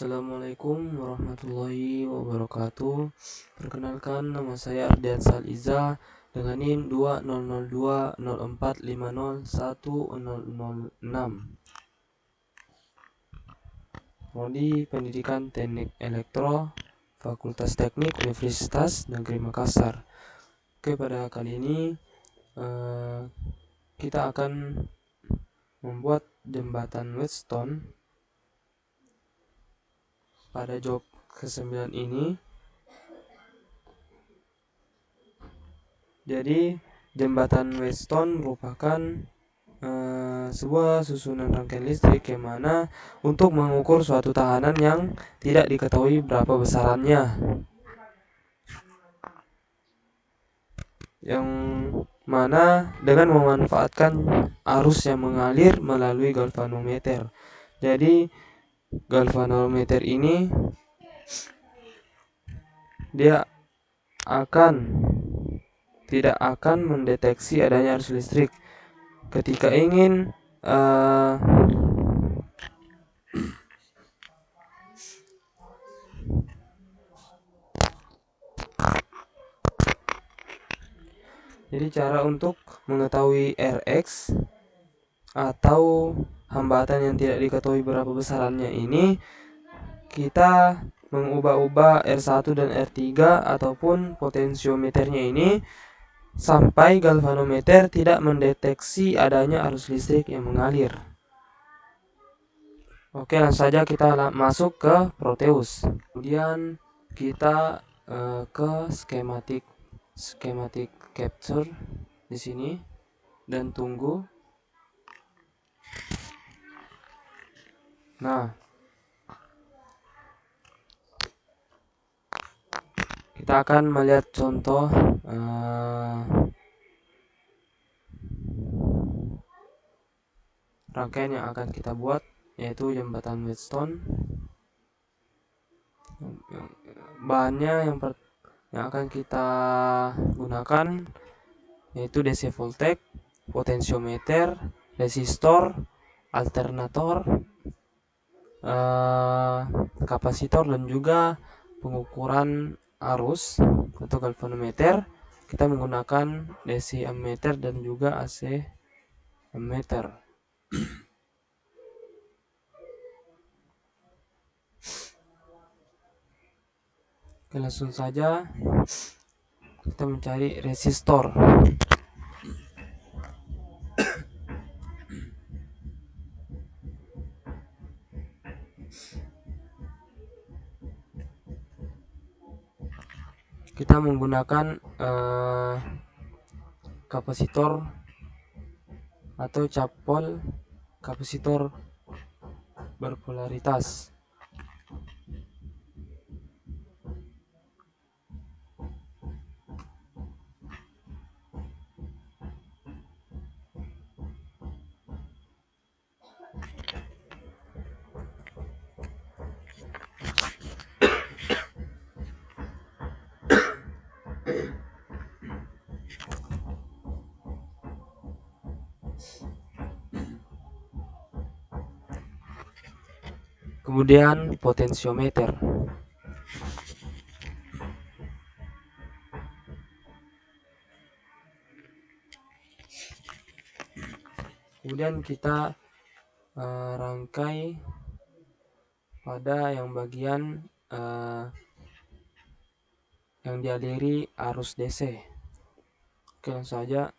Assalamualaikum warahmatullahi wabarakatuh. Perkenalkan, nama saya Ardian Saliza dengan NIM 200204501006. Prodi Pendidikan Teknik Elektro, Fakultas Teknik Universitas Negeri Makassar. Oke, pada kali ini kita akan membuat jembatan Whetstone. Pada job ke-9 ini, jadi jembatan Whetstone merupakan sebuah susunan rangkaian listrik yang mana untuk mengukur suatu tahanan yang tidak diketahui berapa besarannya, yang mana dengan memanfaatkan arus yang mengalir melalui galvanometer. Jadi galvanometer ini dia tidak akan mendeteksi adanya arus listrik. Ketika ingin jadi cara untuk mengetahui Rx atau hambatan yang tidak diketahui berapa besarannya ini, kita mengubah-ubah R1 dan R3 ataupun potensiometernya ini sampai galvanometer tidak mendeteksi adanya arus listrik yang mengalir. Oke, langsung saja kita masuk ke Proteus. Kemudian kita ke skematik capture di sini dan tunggu. Nah, kita akan melihat contoh rangkaian yang akan kita buat, yaitu jembatan Whetstone. Bahannya yang akan kita gunakan yaitu DC voltage, potensiometer, resistor, alternator, kapasitor, dan juga pengukuran arus. Untuk galvanometer kita menggunakan DC ammeter dan juga AC ammeter. Oke, langsung saja kita mencari resistor. Kita menggunakan kapasitor atau capol kapasitor berpolaritas. Kemudian potensiometer. Kemudian kita rangkai pada yang bagian yang dialiri arus DC. Oke, langsung saja.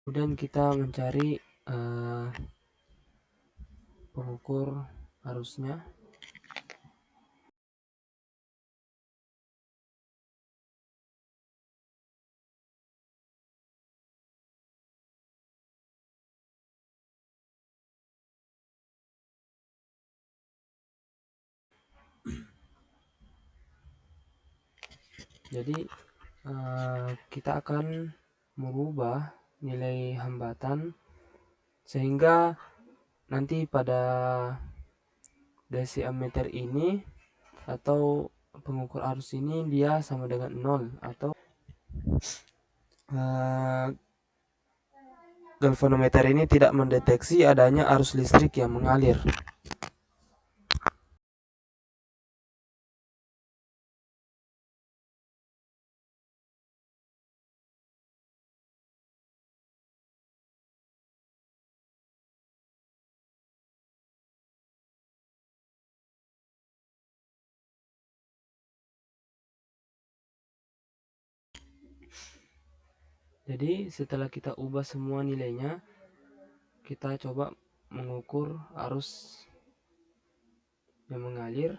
Kemudian kita mencari pengukur arusnya. Jadi kita akan merubah nilai hambatan, sehingga nanti pada DC ammeter ini atau pengukur arus ini dia sama dengan 0, atau galvanometer ini tidak mendeteksi adanya arus listrik yang mengalir. Jadi setelah kita ubah semua nilainya, kita coba mengukur arus yang mengalir.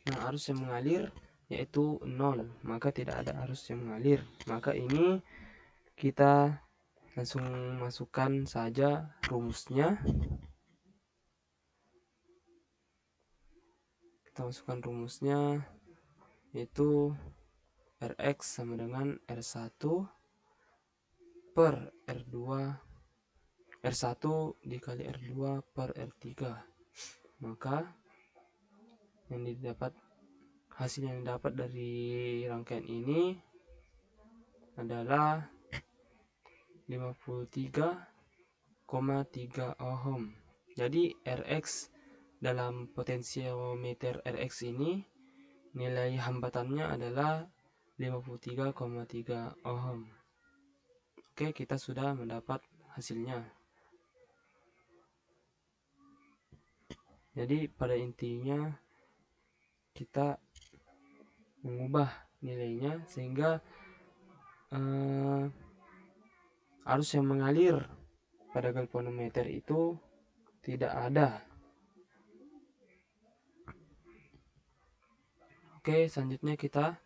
Nah, arus yang mengalir yaitu 0, maka tidak ada arus yang mengalir. Maka ini kita langsung masukkan saja rumusnya. Kita masukkan rumusnya, yaitu Rx sama dengan R1 per R2, R1 dikali R2 per R3. Maka hasil yang didapat dari rangkaian ini adalah 53,3 ohm. Jadi Rx dalam potensiometer Rx ini nilai hambatannya adalah 53,3 ohm. Oke, kita sudah mendapat hasilnya. Jadi pada intinya kita mengubah nilainya sehingga arus yang mengalir pada galvanometer itu tidak ada. Oke, selanjutnya kita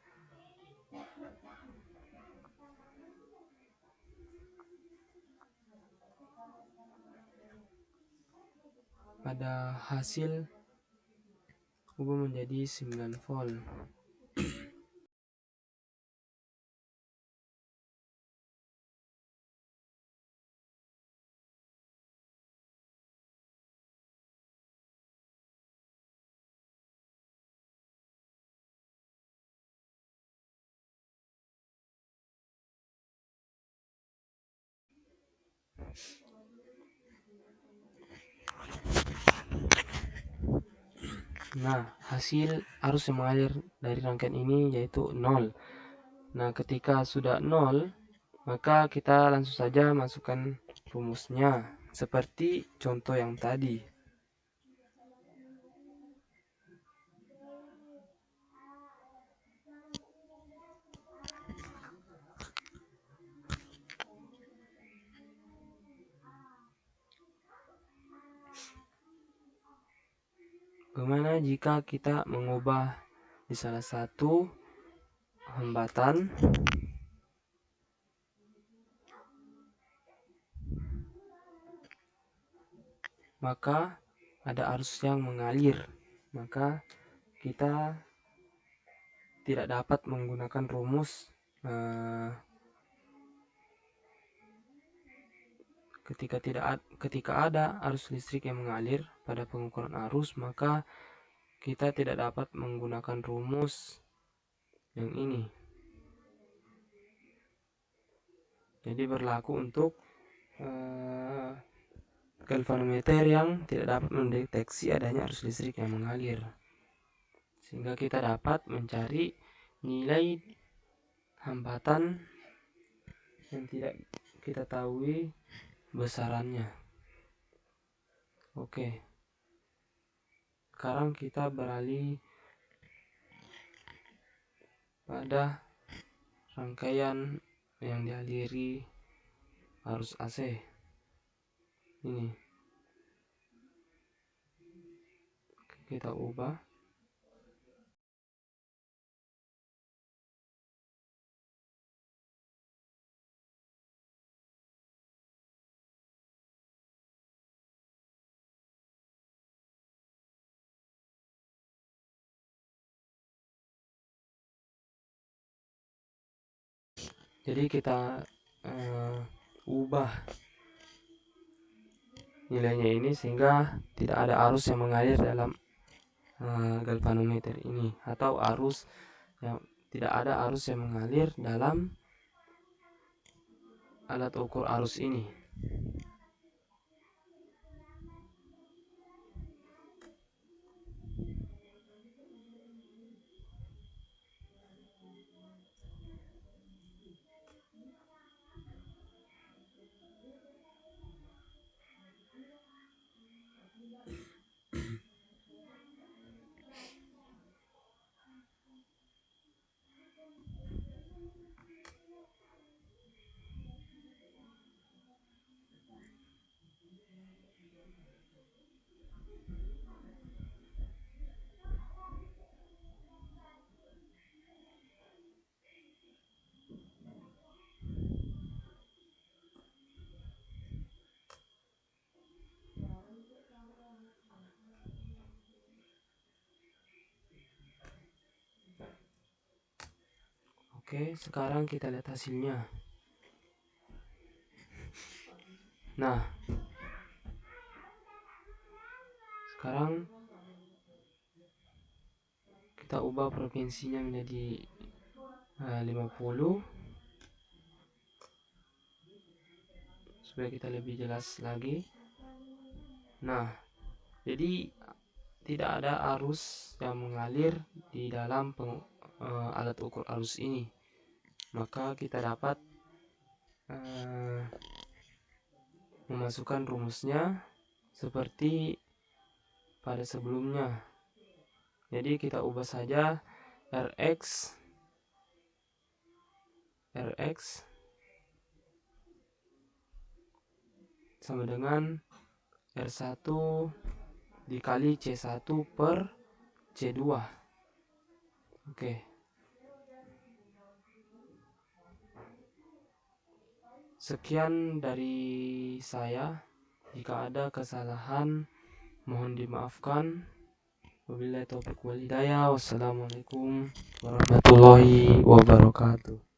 pada hasil ubah menjadi 9 volt. Nah, hasil arus yang mengalir dari rangkaian ini yaitu 0. Nah, ketika sudah 0, maka kita langsung saja masukkan rumusnya seperti contoh yang tadi. Bagaimana jika kita mengubah di salah satu hambatan maka ada arus yang mengalir, maka kita tidak dapat menggunakan rumus ketika ada arus listrik yang mengalir pada pengukuran arus, maka kita tidak dapat menggunakan rumus yang ini. Jadi berlaku untuk galvanometer yang tidak dapat mendeteksi adanya arus listrik yang mengalir, sehingga kita dapat mencari nilai hambatan yang tidak kita tahu besarannya. Oke, sekarang kita beralih pada rangkaian yang dialiri arus AC. Ini kita ubah. Jadi kita ubah nilainya ini sehingga tidak ada arus yang mengalir dalam galvanometer ini, atau arus yang tidak ada arus yang mengalir dalam alat ukur arus ini. Oke, sekarang kita lihat hasilnya. Nah, sekarang kita ubah provinsinya menjadi 50 supaya kita lebih jelas lagi. Nah, jadi tidak ada arus yang mengalir di dalam alat ukur arus ini. Maka kita dapat memasukkan rumusnya seperti pada sebelumnya. Jadi kita ubah saja Rx sama dengan R1 dikali C1 per C2. Oke. Sekian dari saya. Jika ada kesalahan mohon dimaafkan. Wabillahi taufiq wal hidayah. Wassalamualaikum warahmatullahi wabarakatuh.